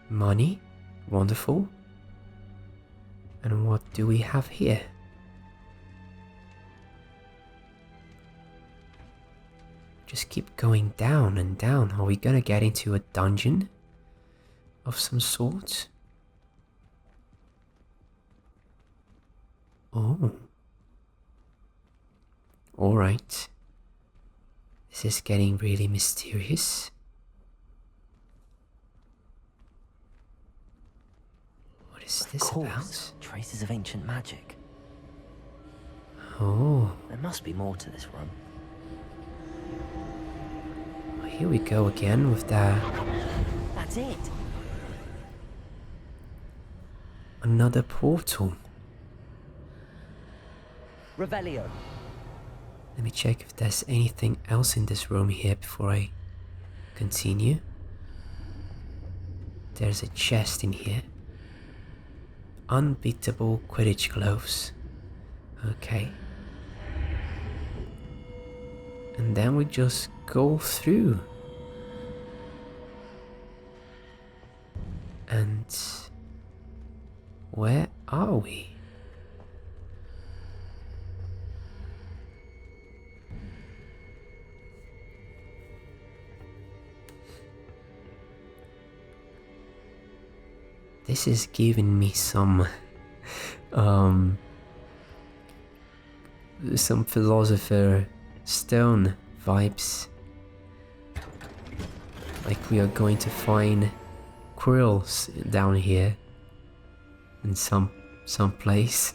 Money. Wonderful. And what do we have here? Just keep going down and down. Are we gonna get into a dungeon of some sort? Oh. Alright. This is getting really mysterious. What is this about? Traces of ancient magic. Oh. There must be more to this room. Here we go again with that. That's it. Another portal. Revelio. Let me check if there's anything else in this room here before I continue. There's a chest in here. Unbeatable Quidditch gloves. Okay. And then we just go through. And where are we? This is giving me some philosopher stone vibes. Like we are going to find quirrels down here in some place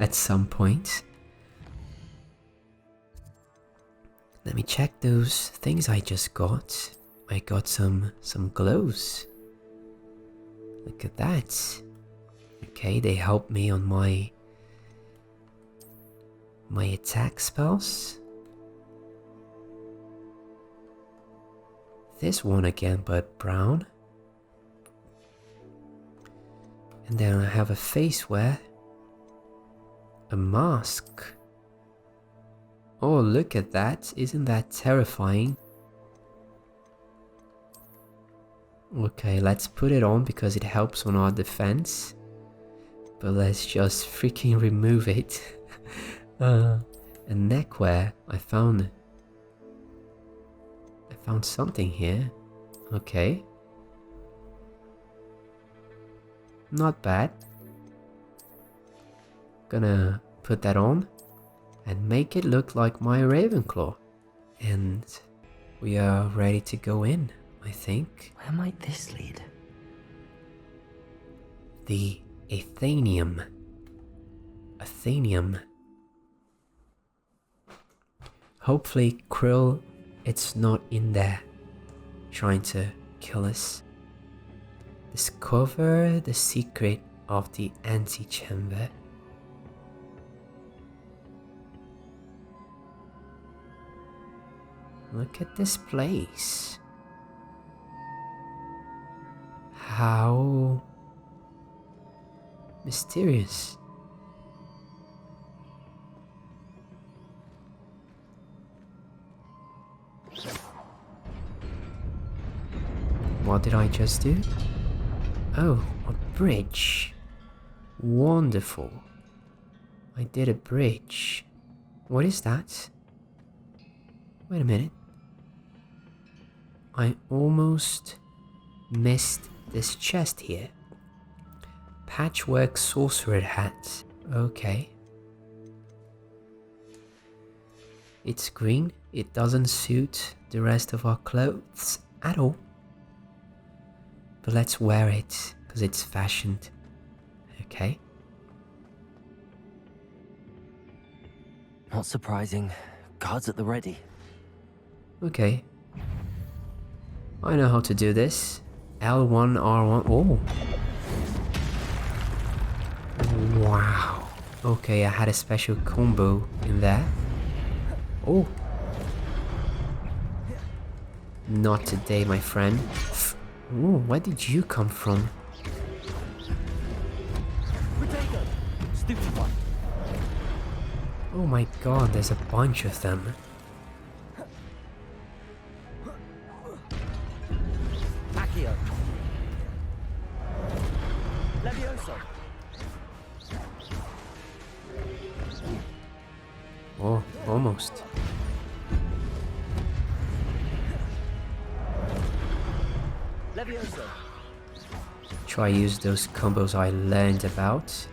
at some point. Let me check those things I just got. I got some gloves. Look at that. Okay, they help me on my attack spells. This one again, but brown. And then I have a face wear. A mask. Oh, look at that. Isn't that terrifying? Okay, let's put it on because it helps on our defense. But let's just freaking remove it. A neckwear. I found something here. Okay. Not bad. Gonna put that on and make it look like my Ravenclaw. And we are ready to go in, I think. Where might this lead? The Athenaeum. Athenaeum. Hopefully Krill, it's not in there trying to kill us. Discover the secret of the antechamber. Look at this place. How mysterious. What did I just do? Oh, a bridge. Wonderful. I did a bridge. What is that? Wait a minute. I almost missed this chest here. Patchwork sorcerer hat. Okay. It's green. It doesn't suit the rest of our clothes at all. But let's wear it because it's fashioned. Okay. Not surprising. Guards at the ready. Okay. I know how to do this. L1, R1. Oh. Wow. Okay, I had a special combo in there. Oh. Not today, my friend. Oh, where did you come from? Oh my god, there's a bunch of them. Levioso. Oh, almost. Levioso. Try use those combos I learned about.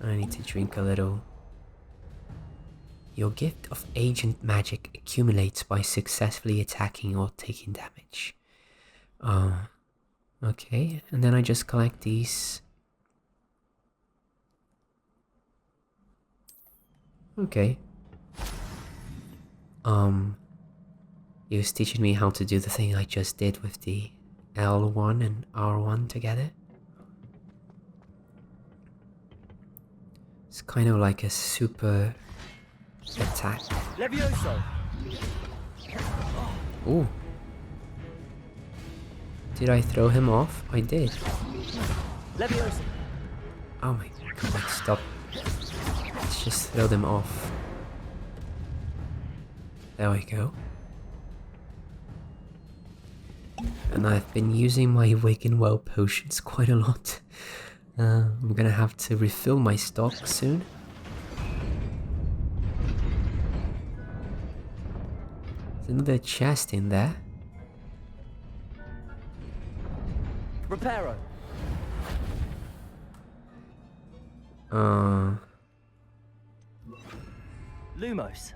I need to drink a little. Your gift of agent magic accumulates by successfully attacking or taking damage. Okay, and then I just collect these. Okay. He was teaching me how to do the thing I just did with the L1 and R1 together. It's kind of like a super attack. Levioso. Ooh. Did I throw him off? I did. Levioso. Oh my god, stop. Let's just throw them off. There we go. And I've been using my Wigan Well potions quite a lot. I'm gonna have to refill my stock soon. There's another chest in there. Reparo. Lumos.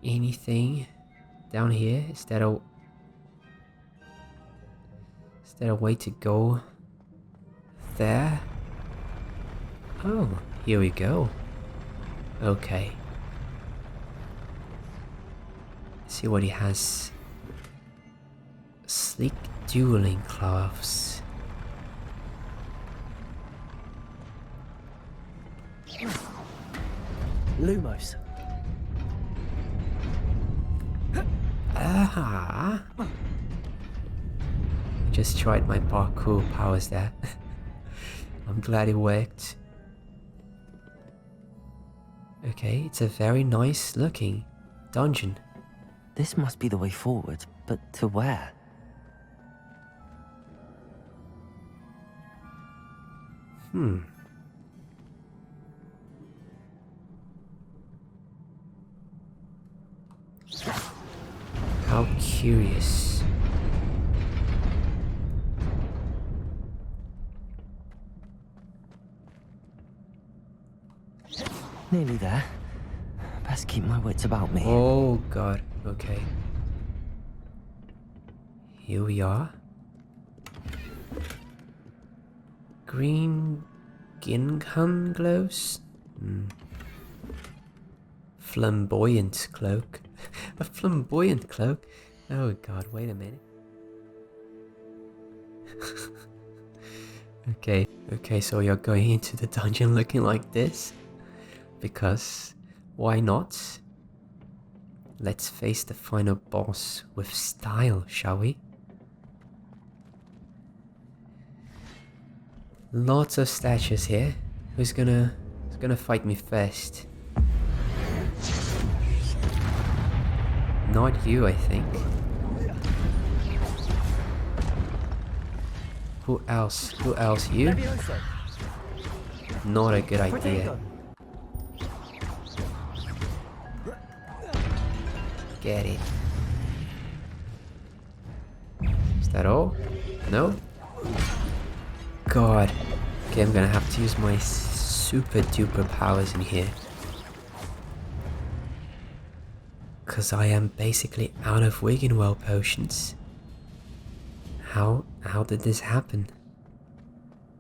Anything down here? Is there a way to go there? Oh, here we go. Okay. Let's see what he has. Sleek dueling gloves. Lumos. Ah! Just tried my parkour powers there. I'm glad it worked. Okay, it's a very nice looking dungeon. This must be the way forward, but to where? How curious. Nearly there. Best keep my wits about me. Oh god, okay. Here we are. Green gingham gloves? Flamboyant cloak. A flamboyant cloak? Oh god, wait a minute. Okay, so you're going into the dungeon looking like this? Because why not? Let's face the final boss with style, shall we? Lots of statues here. Who's gonna fight me first? Not you, I think. Who else? Who else? You? Levioso. Not a good idea. Get it. Is that all? No? God. Okay, I'm gonna have to use my super duper powers in here. Cause I am basically out of Wigan Well potions. How did this happen?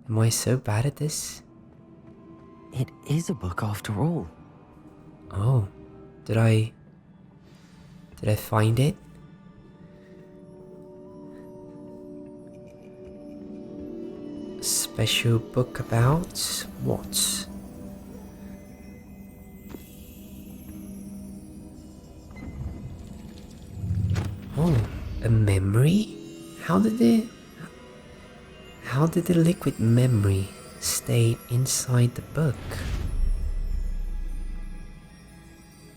Am I so bad at this? It is a book after all. Oh, did I find it? Special book about what? Oh, a memory? How did the liquid memory stay inside the book?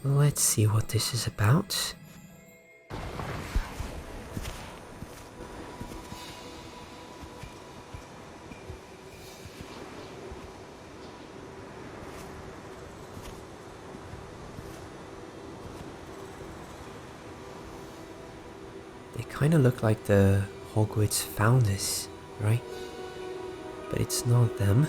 Let's see what this is about. They kind of look like the Hogwarts founders, right? But it's not them.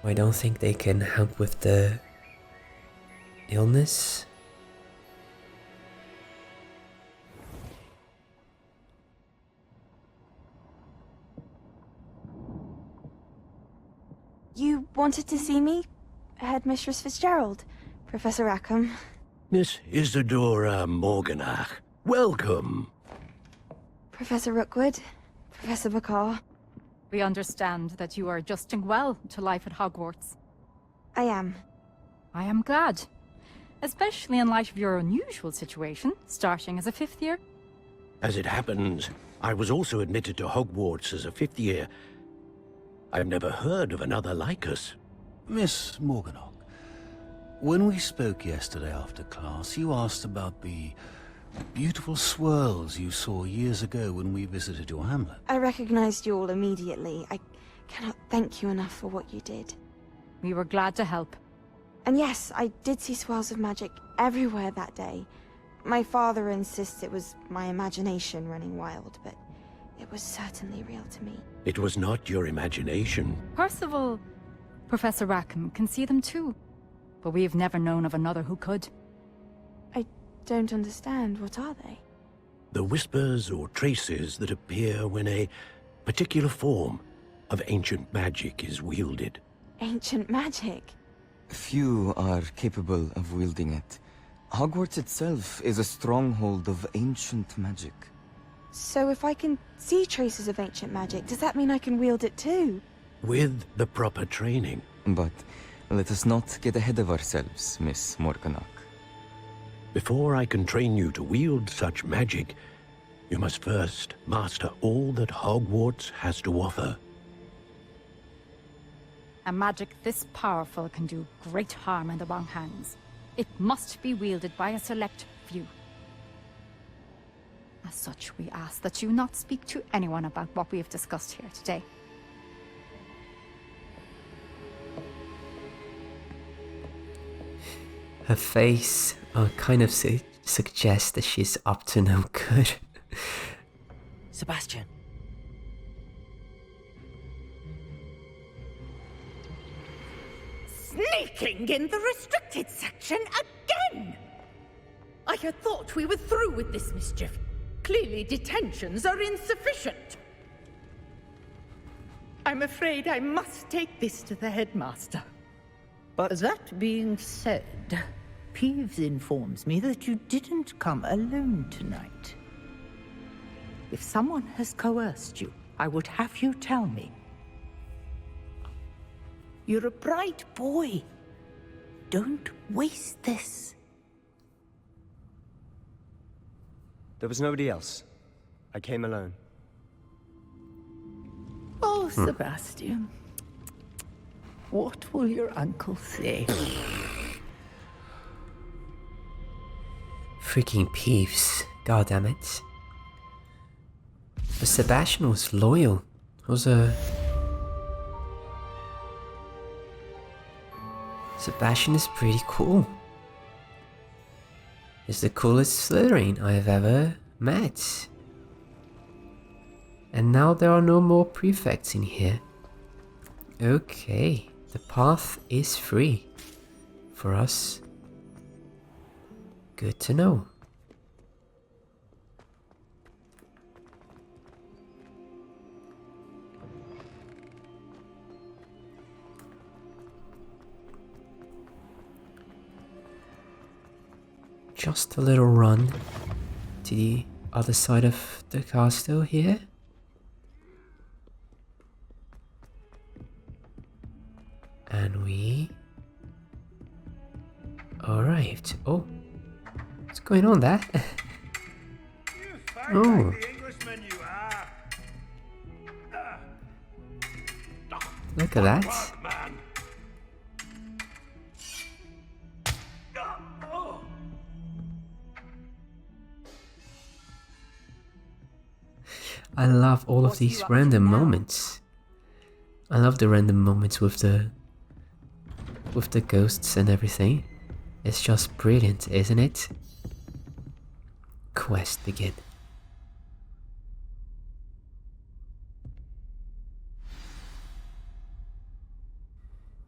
I don't think they can help with the illness. You wanted to see me? Headmistress Fitzgerald, Professor Rackham. Miss Isadora Morganach, welcome. Professor Rookwood, Professor Bakar. We understand that you are adjusting well to life at Hogwarts. I am. I am glad. Especially in light of your unusual situation, starting as a 5th year. As it happens, I was also admitted to Hogwarts as a 5th year. I've never heard of another like us. Miss Morganach, when we spoke yesterday after class, you asked about the beautiful swirls you saw years ago when we visited your hamlet. I recognized you all immediately. I cannot thank you enough for what you did. We were glad to help. And yes, I did see swirls of magic everywhere that day. My father insists it was my imagination running wild, but it was certainly real to me. It was not your imagination. Percival, Professor Rackham can see them too. But we have never known of another who could. I don't understand. What are they? The whispers or traces that appear when a particular form of ancient magic is wielded. Ancient magic? Few are capable of wielding it. Hogwarts itself is a stronghold of ancient magic. So if I can see traces of ancient magic, does that mean I can wield it too? With the proper training. But let us not get ahead of ourselves, Miss Morganach. Before I can train you to wield such magic, you must first master all that Hogwarts has to offer. A magic this powerful can do great harm in the wrong hands. It must be wielded by a select few. As such, we ask that you not speak to anyone about what we have discussed here today. Her face kind of suggests that she's up to no good. Sebastian. Sneaking in the restricted section again! I had thought we were through with this mischief. Clearly detentions are insufficient. I'm afraid I must take this to the headmaster. But that being said, Peeves informs me that you didn't come alone tonight. If someone has coerced you, I would have you tell me. You're a bright boy. Don't waste this. There was nobody else. I came alone. Oh, Sebastian. What will your uncle say? Freaking Peeves. God damn it. But Sebastian was loyal. Sebastian is pretty cool. He's the coolest Slytherin I have ever met. And now there are no more prefects in here. Okay, the path is free for us. Good to know. Just a little run to the other side of the castle here. And we arrived. Oh, what's going on there? Oh, look at that. I love all of these random moments. I love the random moments with the ghosts and everything. It's just brilliant, isn't it? Quest begin.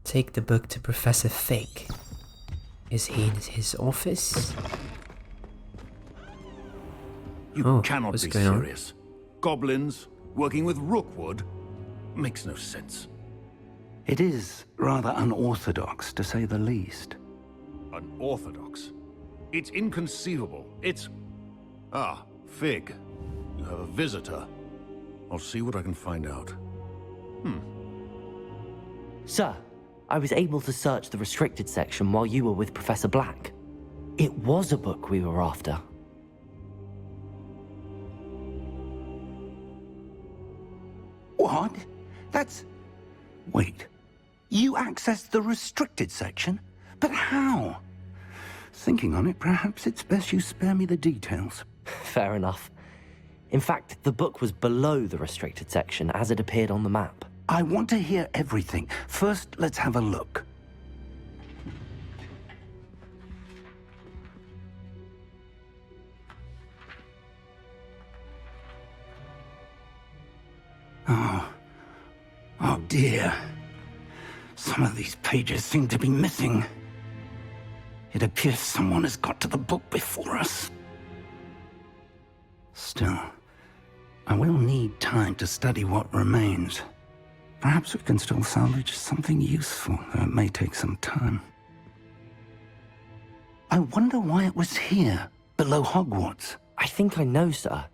Take the book to Professor Fig. Is he in his office? You cannot be serious. Goblins working with Rookwood makes no sense. It is rather unorthodox, to say the least. Unorthodox? It's inconceivable. It's... Ah, Fig. You have a visitor. I'll see what I can find out. Sir, I was able to search the restricted section while you were with Professor Black. It was a book we were after. What? That's... Wait. You accessed the restricted section? But how? Thinking on it, perhaps it's best you spare me the details. Fair enough. In fact, the book was below the restricted section as it appeared on the map. I want to hear everything. First, let's have a look. Oh dear. Some of these pages seem to be missing. It appears someone has got to the book before us. Still, I will need time to study what remains. Perhaps we can still salvage something useful, though it may take some time. I wonder why it was here, below Hogwarts. I think I know, sir.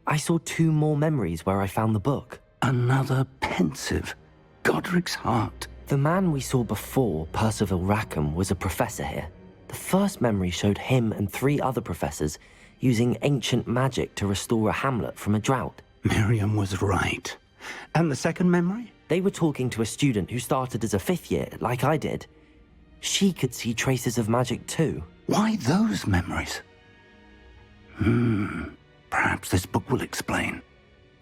I saw 2 more memories where I found the book. Another pensive. Godric's heart. The man we saw before, Percival Rackham, was a professor here. The first memory showed him and 3 other professors using ancient magic to restore a hamlet from a drought. Miriam was right. And the second memory? They were talking to a student who started as a 5th year, like I did. She could see traces of magic too. Why those memories? Perhaps this book will explain.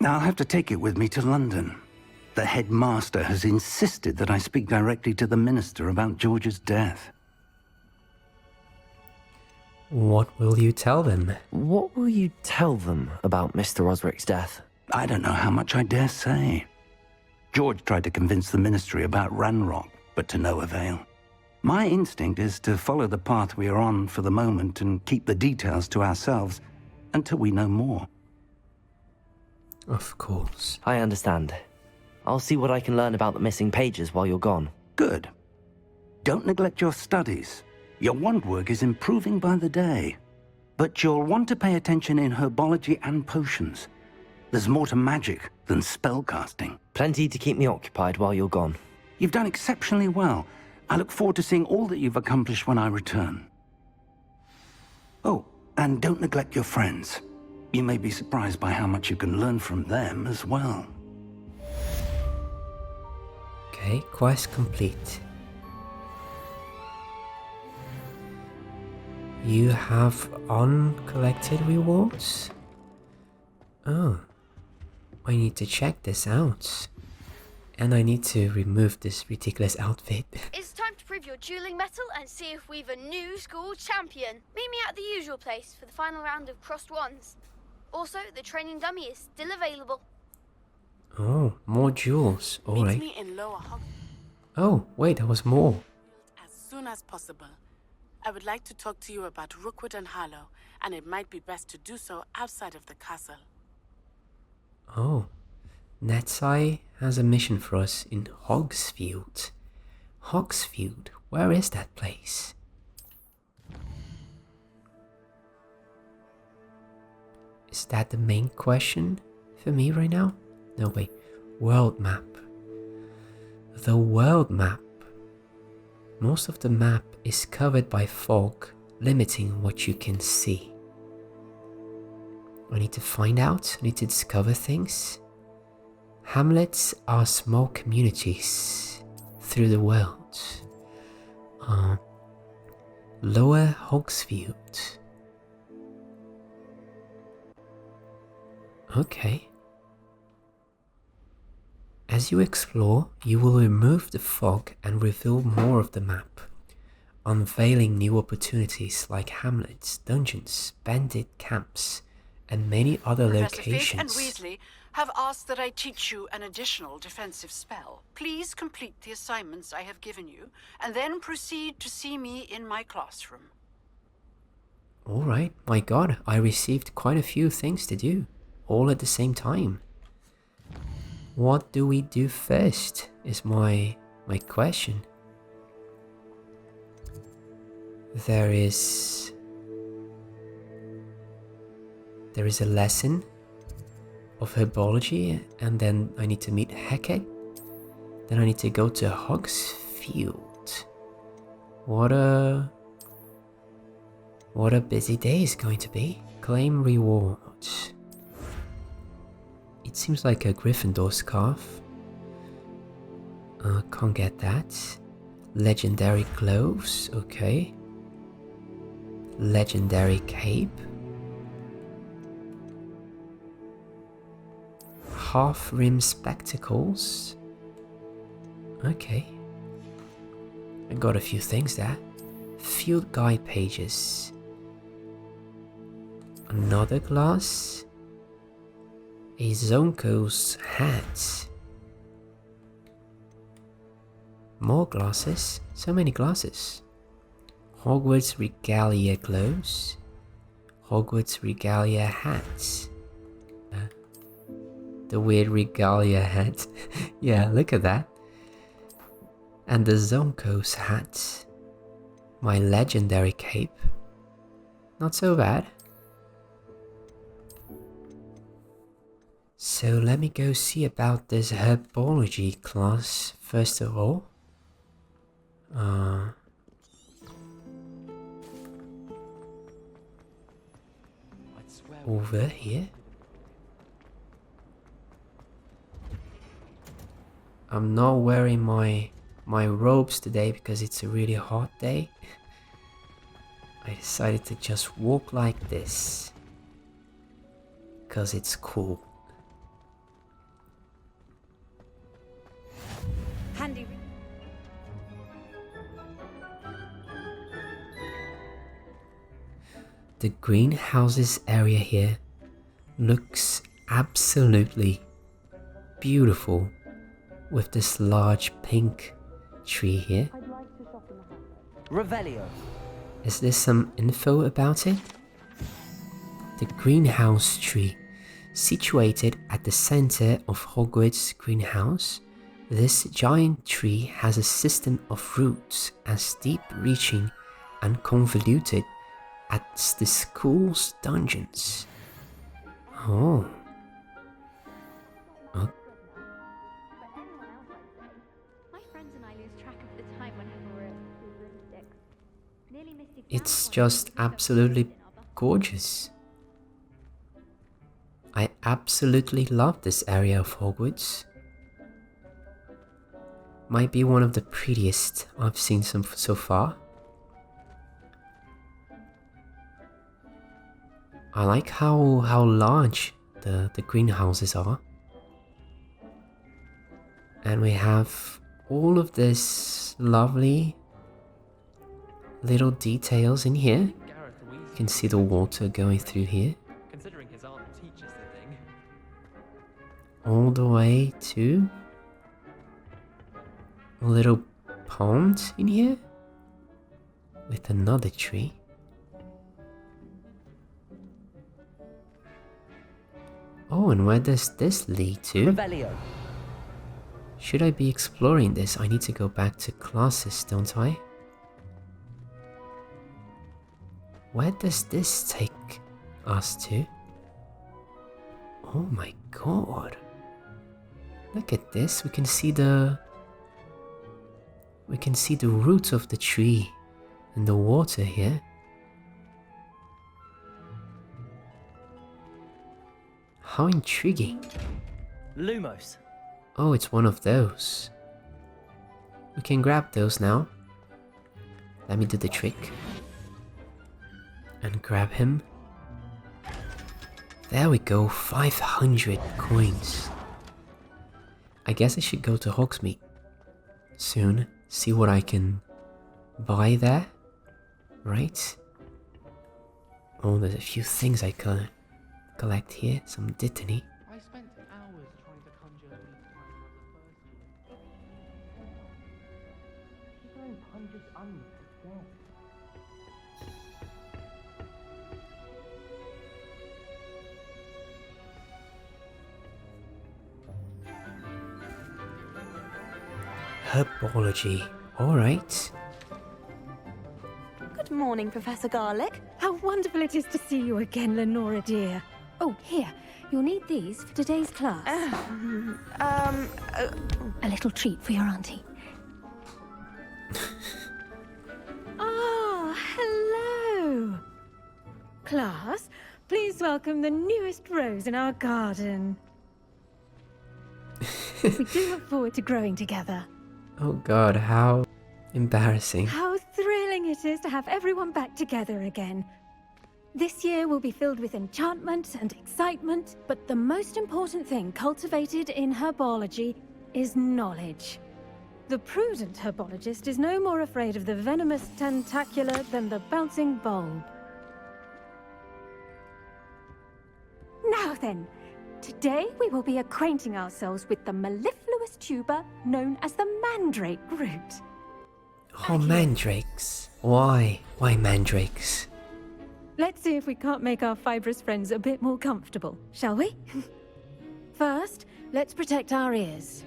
I'll have to take it with me to London. The headmaster has insisted that I speak directly to the minister about George's death. What will you tell them? What will you tell them about Mr. Osric's death? I don't know how much I dare say. George tried to convince the ministry about Ranrock, but to no avail. My instinct is to follow the path we are on for the moment and keep the details to ourselves until we know more. Of course. I understand. I'll see what I can learn about the missing pages while you're gone. Good. Don't neglect your studies. Your wand work is improving by the day. But you'll want to pay attention in herbology and potions. There's more to magic than spellcasting. Plenty to keep me occupied while you're gone. You've done exceptionally well. I look forward to seeing all that you've accomplished when I return. Oh, and don't neglect your friends. You may be surprised by how much you can learn from them as well. Okay, quest complete. You have uncollected rewards? Oh, I need to check this out. And I need to remove this ridiculous outfit. It's time to prove your dueling mettle and see if we've a new school champion. Meet me at the usual place for the final round of crossed wands. Also, the training dummy is still available. Oh, more jewels. Meet Alright. me in Lower Hog Oh, wait, there was more. as soon as possible. I would like to talk to you about Rookwood and Harlow, and it might be best to do so outside of the castle. Oh. Netsai has a mission for us in Hogsfield. Hogsfield? Where is that place? Is that the main question for me right now? No, wait. World map. The world map. Most of the map is covered by fog, limiting what you can see. I need to find out, I need to discover things. Hamlets are small communities through the world. Lower Hogsfield. Okay. As you explore, you will remove the fog and reveal more of the map, unveiling new opportunities like hamlets, dungeons, bandit camps, and many other Professor Fig locations. and Weasley have asked that I teach you an additional defensive spell. Please complete the assignments I have given you, and then proceed to see me in my classroom. Alright, my god, I received quite a few things to do, all at the same time. What do we do first, is my question. There is a lesson of Herbology, and then I need to meet Hecate. Then I need to go to Hogsfield. What a busy day is going to be. Claim rewards. It seems like a Gryffindor scarf. Can't get that. Legendary gloves, okay. Legendary cape. Half-rim spectacles. Okay. I got a few things there. Field guide pages. Another glass. A Zonko's hat. More glasses. So many glasses. Hogwarts regalia gloves. Hogwarts regalia hats. The weird regalia hat. Yeah, look at that. And the Zonko's hat. My legendary cape. Not so bad. So let me go see about this Herbology class first of all. Over here. I'm not wearing my robes today because it's a really hot day. I decided to just walk like this because it's cool. Handy. The greenhouses area here looks absolutely beautiful with this large pink tree here. Revelio. Is there some info about it? The greenhouse tree, situated at the center of Hogwarts greenhouse, this giant tree has a system of roots as deep-reaching and convoluted as the school's dungeons. Oh. It's just absolutely gorgeous. I absolutely love this area of Hogwarts. Might be one of the prettiest I've seen so far. I like how large the greenhouses are. And we have all of this lovely little details in here. You can see the water going through here. all the way to a little pond in here with another tree. Oh, and where does this lead to? Revelio. Should I be exploring this? I need to go back to classes, don't I? Where does this take us to? Oh my god. Look at this. We can see the roots of the tree and the water here. How intriguing. Lumos. Oh, it's one of those. We can grab those now. Let me do the trick. And grab him. There we go, 500 coins. I guess I should go to Hogsmeade soon, see what I can buy there, right? Oh, there's a few things I can collect here, some dittany. I spent hours trying to conjure these tiny little birds. He conjures onions instead. Herbology, alright. Good morning, Professor Garlic. How wonderful it is to see you again, Lenora dear. Oh, here, you'll need these for today's class. A little treat for your auntie. Ah, hello. Class, please welcome the newest rose in our garden. We do look forward to growing together. Oh god, how embarrassing. How thrilling it is to have everyone back together again. This year will be filled with enchantment and excitement, but the most important thing cultivated in herbology is knowledge. The prudent herbologist is no more afraid of the venomous tentacular than the bouncing bulb. Now then, today we will be acquainting ourselves with the mellifluous tuber known as the Mandrake root. Oh, mandrakes. Why? Why mandrakes? Let's see if we can't make our fibrous friends a bit more comfortable, shall we? First, let's protect our ears.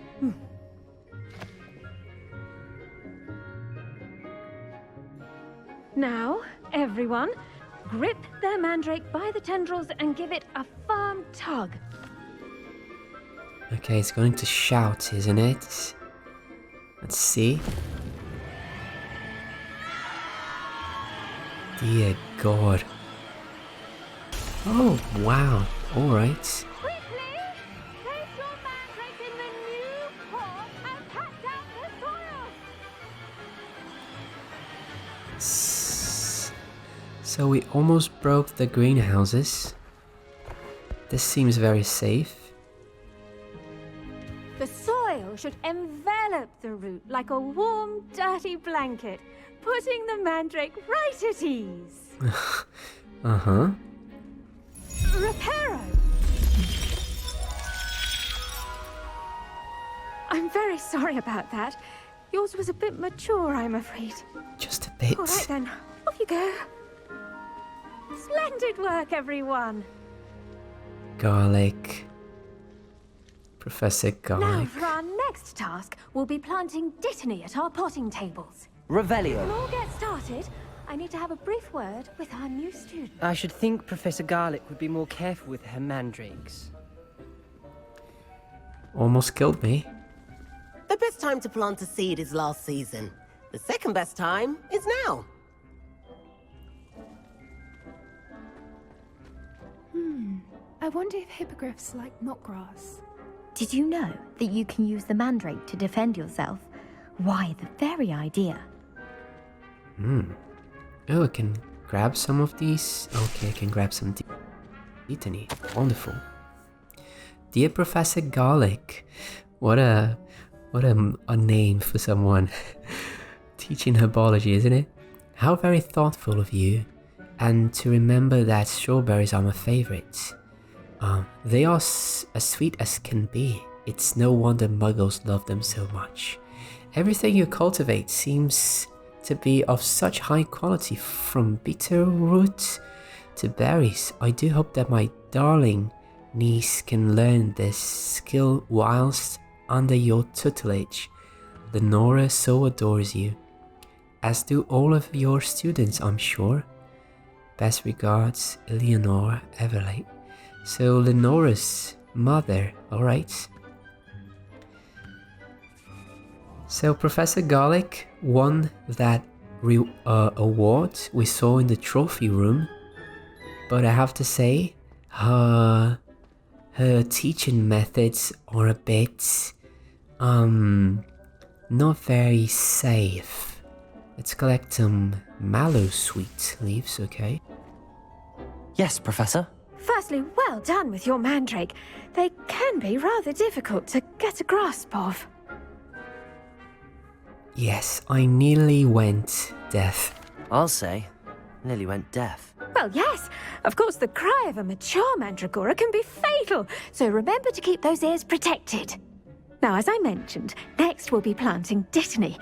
Now, everyone, grip their mandrake by the tendrils and give it a firm tug. Okay, it's going to shout, isn't it? Let's see. Dear God. Oh, wow. Alright. Quickly, place your mandrake in the new pot and pat down the soil. So we almost broke the greenhouses. This seems very safe. The soil should envelop the root like a warm, dirty blanket, putting the mandrake right at ease. Uh-huh. Reparo! I'm very sorry about that. Yours was a bit mature, I'm afraid. Just a bit. All right then, off you go. Splendid work, everyone. Garlic. Professor Now Garlic. for our next task, we'll be planting dittany at our potting tables. Revelio. Before we get started, I need to have a brief word with our new student. I should think Professor Garlic would be more careful with her mandrakes. Almost killed me. The best time to plant a seed is last season. The second best time is now. I wonder if hippogriffs like knotgrass. Did you know that you can use the mandrake to defend yourself? Why, the very idea. Oh, I can grab some of these. Okay, I can grab some dittany. Wonderful. Dear Professor Garlic. What a name for someone teaching herbology, isn't it? How very thoughtful of you. And to remember that strawberries are my favorites. They are as sweet as can be. It's no wonder muggles love them so much. Everything you cultivate seems to be of such high quality, from bitter root to berries. I do hope that my darling niece can learn this skill whilst under your tutelage. Lenora so adores you, as do all of your students, I'm sure. Best regards, Eleanor Everlake. So Lenora's mother, alright. So Professor Garlic won that award we saw in the trophy room, but I have to say, her teaching methods are a bit, not very safe. Let's collect some mallow sweet leaves, okay? Yes, Professor. Firstly, well done with your mandrake. They can be rather difficult to get a grasp of. Yes, I nearly went deaf. I'll say, nearly went deaf. Well, yes. Of course, the cry of a mature mandragora can be fatal, so remember to keep those ears protected. Now, as I mentioned, next we'll be planting dittany.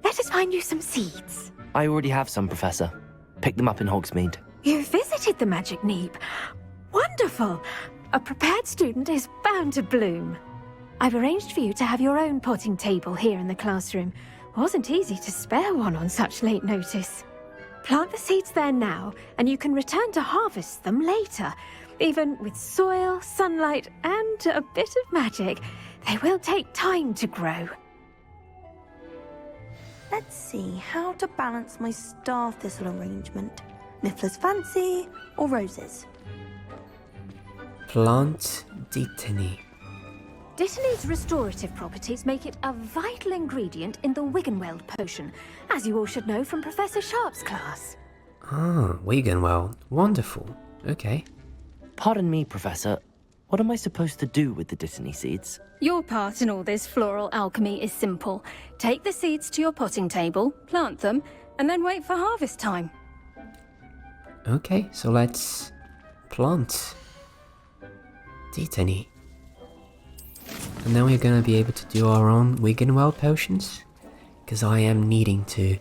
Let us find you some seeds. I already have some, Professor. Pick them up in Hogsmeade. You visited the Magic Neep. Wonderful! A prepared student is bound to bloom. I've arranged for you to have your own potting table here in the classroom. Wasn't easy to spare one on such late notice. Plant the seeds there now, and you can return to harvest them later. Even with soil, sunlight, and a bit of magic, they will take time to grow. Let's see how to balance my star thistle arrangement. Niffler's fancy or roses? Plant dittany. Dittany's restorative properties make it a vital ingredient in the Wiggenweld potion, as you all should know from Professor Sharp's class. Ah, Wiggenweld. Wonderful. Okay. Pardon me, Professor. What am I supposed to do with the dittany seeds? Your part in all this floral alchemy is simple. Take the seeds to your potting table, plant them, and then wait for harvest time. Okay, so let's plant dittany. And then we're gonna be able to do our own Wiggenweld potions, because I am needing to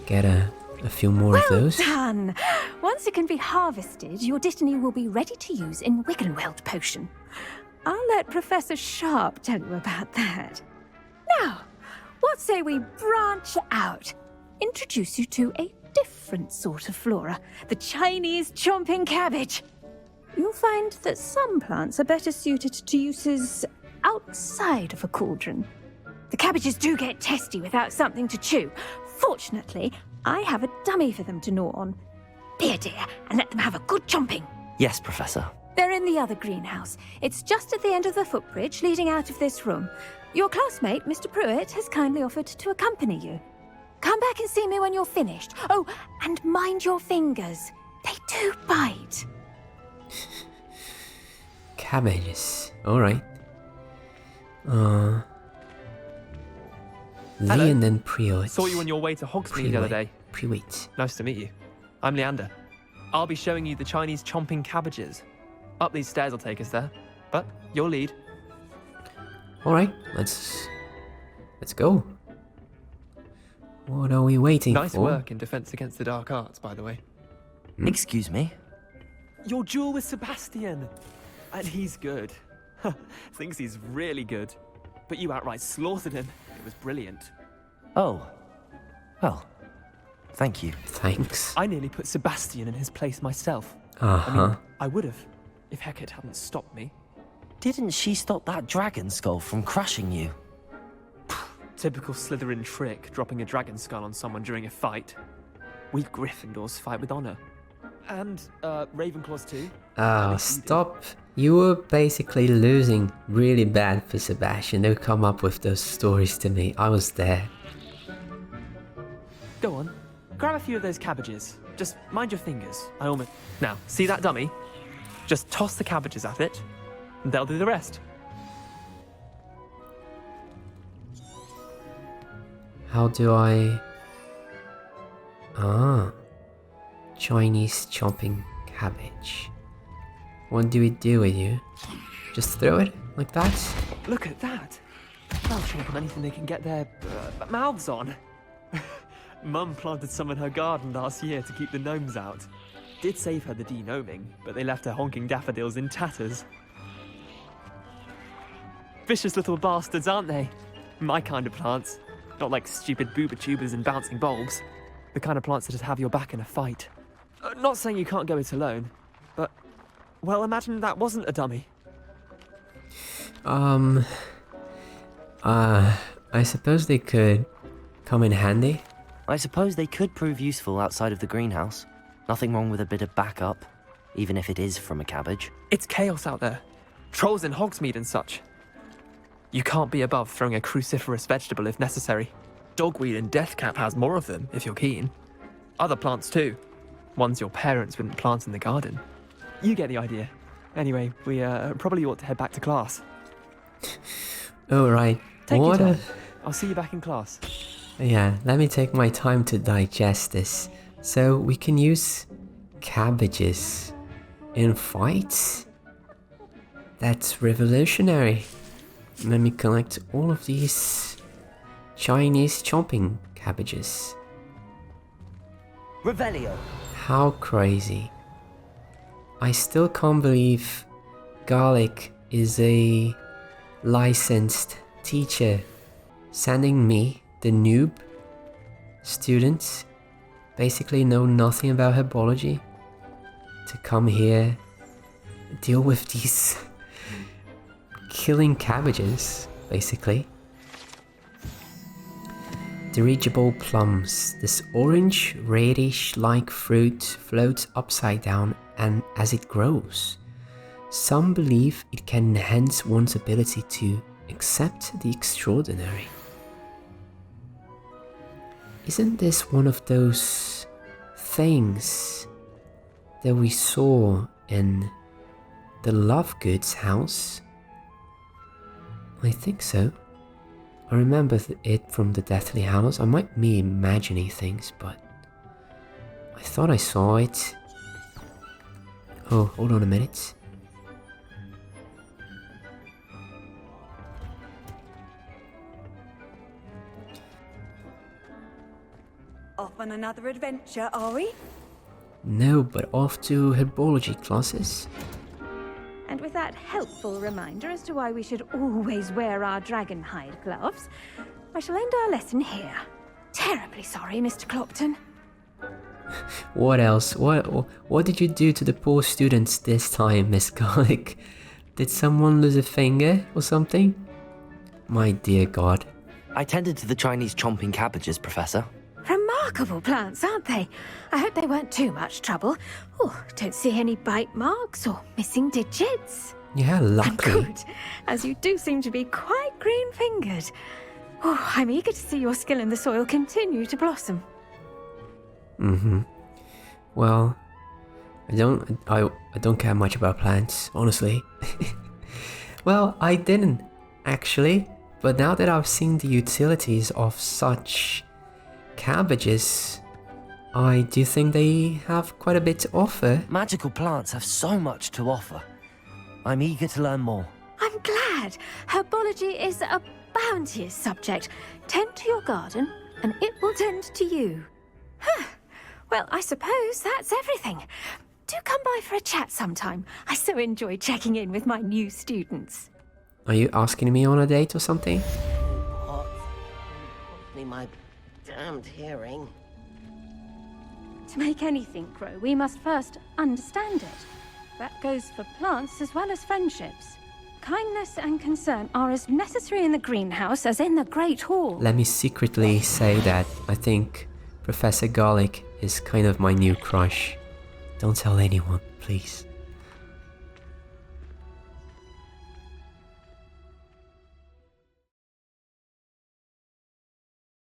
get a few more of those. Well done! Once it can be harvested, your dittany will be ready to use in Wiggenweld potion. I'll let Professor Sharp tell you about that. Now, what say we branch out? Introduce you to a different sort of flora, the Chinese chomping cabbage. You'll find that some plants are better suited to uses outside of a cauldron. The cabbages do get testy without something to chew. Fortunately, I have a dummy for them to gnaw on. Be a dear and let them have a good chomping. Yes, Professor. They're in the other greenhouse. It's just at the end of the footbridge leading out of this room. Your classmate, Mr. Pruitt, has kindly offered to accompany you. Come back and see me when you're finished. Oh, and mind your fingers. They do bite. Cabbages. Alright. Hello. Leon and Pruitt. Saw you on your way to Hogsmeade the other day. Pruitt. Nice to meet you. I'm Leander. I'll be showing you the Chinese chomping cabbages. Up these stairs will take us there, but your lead. Alright, let's go. What are we waiting for? Nice work in Defense Against the Dark Arts, by the way. Excuse me? Your duel with Sebastian! And he's good. Thinks he's really good. But you outright slaughtered him. It was brilliant. Oh. Well, thank you. Thanks. I nearly put Sebastian in his place myself. Uh-huh. I mean, I would have, if Hecate hadn't stopped me. Didn't she stop that dragon skull from crushing you? Typical Slytherin trick, dropping a dragon skull on someone during a fight. We Gryffindors fight with honor. And, Ravenclaws too. Oh, stop. You were basically losing really bad for Sebastian. Don't come up with those stories to me. I was there. Go on. Grab a few of those cabbages. Just mind your fingers. I almost... Now, see that dummy? Just toss the cabbages at it, and they'll do the rest. How do I... Ah. Chinese chopping cabbage. What do we do with you? Just throw it like that? Look at that! They'll chomp on anything they can get their mouths on. Mum planted some in her garden last year to keep the gnomes out. Did save her the de-gnoming, but they left her honking daffodils in tatters. Vicious little bastards, aren't they? My kind of plants. Not like stupid booba tubers and bouncing bulbs. The kind of plants that just have your back in a fight. Not saying you can't go it alone, but... well, imagine that wasn't a dummy. I suppose they could come in handy. I suppose they could prove useful outside of the greenhouse. Nothing wrong with a bit of backup, even if it is from a cabbage. It's chaos out there. Trolls in Hogsmeade and such. You can't be above throwing a cruciferous vegetable if necessary. Dogweed and deathcap has more of them, if you're keen. Other plants too. Ones your parents wouldn't plant in the garden. You get the idea. Anyway, we probably ought to head back to class. Oh, right. Take your time. I'll see you back in class. Yeah, let me take my time to digest this. So we can use cabbages in fights? That's revolutionary. Let me collect all of these Chinese chomping cabbages. Revelio. How crazy. I still can't believe Garlic is a licensed teacher sending me, the noob students, basically know nothing about herbology, to come here, deal with these killing cabbages, basically. Dirigible plums. This orange, radish-like fruit floats upside down and as it grows. Some believe it can enhance one's ability to accept the extraordinary. Isn't this one of those things that we saw in the Lovegoods house? I think so. I remember it from the Deathly House. I might be imagining things, but I thought I saw it. Oh, hold on a minute. Off on another adventure, are we? No, but off to herbology classes. And with that helpful reminder as to why we should always wear our dragon hide gloves, I shall end our lesson here. Terribly sorry, Mr. Clopton. What else? What did you do to the poor students this time, Miss Garlic? Did someone lose a finger or something? My dear God. I tended to the Chinese chomping cabbages, Professor. Remarkable plants, aren't they? I hope they weren't too much trouble. Oh, don't see any bite marks or missing digits. Yeah, luckily. And good, as you do seem to be quite green-fingered. Oh, I'm eager to see your skill in the soil continue to blossom. Well, I don't care much about plants, honestly. Well, I didn't, actually. But now that I've seen the utilities of such cabbages, I do think they have quite a bit to offer. Magical plants have so much to offer. I'm eager to learn more. I'm glad. Herbology is a bounteous subject. Tend to your garden, and it will tend to you. Well, I suppose that's everything. Do come by for a chat sometime. I so enjoy checking in with my new students. Are you asking me on a date or something? Probably my damned hearing. To make anything grow, we must first understand it. That goes for plants as well as friendships. Kindness and concern are as necessary in the greenhouse as in the Great Hall. Let me secretly say that I think Professor Garlic is kind of my new crush. Don't tell anyone, please.